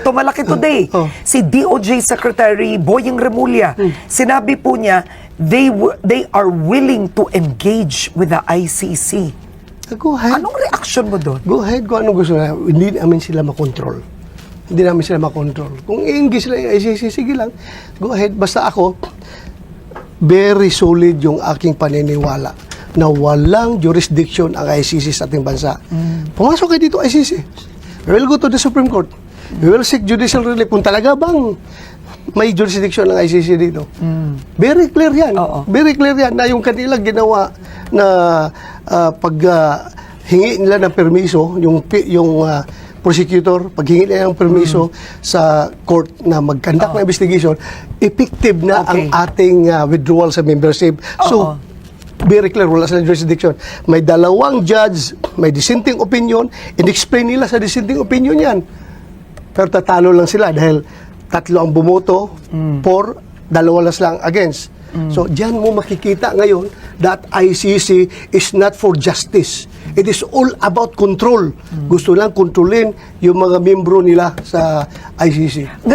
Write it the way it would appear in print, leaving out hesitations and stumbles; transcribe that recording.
Ito malaki today. Si DOJ Secretary Boying Remulla, sinabi po niya, they are willing to engage with the ICC. Go ahead. Anong reaction mo doon? Go ahead, kung anong gusto nila. Hindi namin sila makontrol. Hindi namin sila makontrol. Kung i-engage sila yung ICC, sige lang. Go ahead. Basta ako, very solid yung aking paniniwala na walang jurisdiction ang ICC sa ating bansa. Pumasok kayo dito, ICC. We will go to the Supreme Court. We will seek judicial relief. Kung talaga bang may jurisdiction ng ICC dito. Very clear yan. Very clear yan na yung kanila ginawa na hingi nila ng permiso, yung prosecutor, paghingi nila ng permiso sa court na mag-conduct ng investigation, effective na ang ating withdrawal sa membership. So, very clear, wala silang jurisdiction. May dalawang judge, may dissenting opinion, in-explain nila sa dissenting opinion yan. Pero tatalo lang sila dahil tatlo ang bumoto for, dalawa lang against. So, diyan mo makikita ngayon that ICC is not for justice. It is all about control. Gusto lang kontrolin yung mga membro nila sa ICC.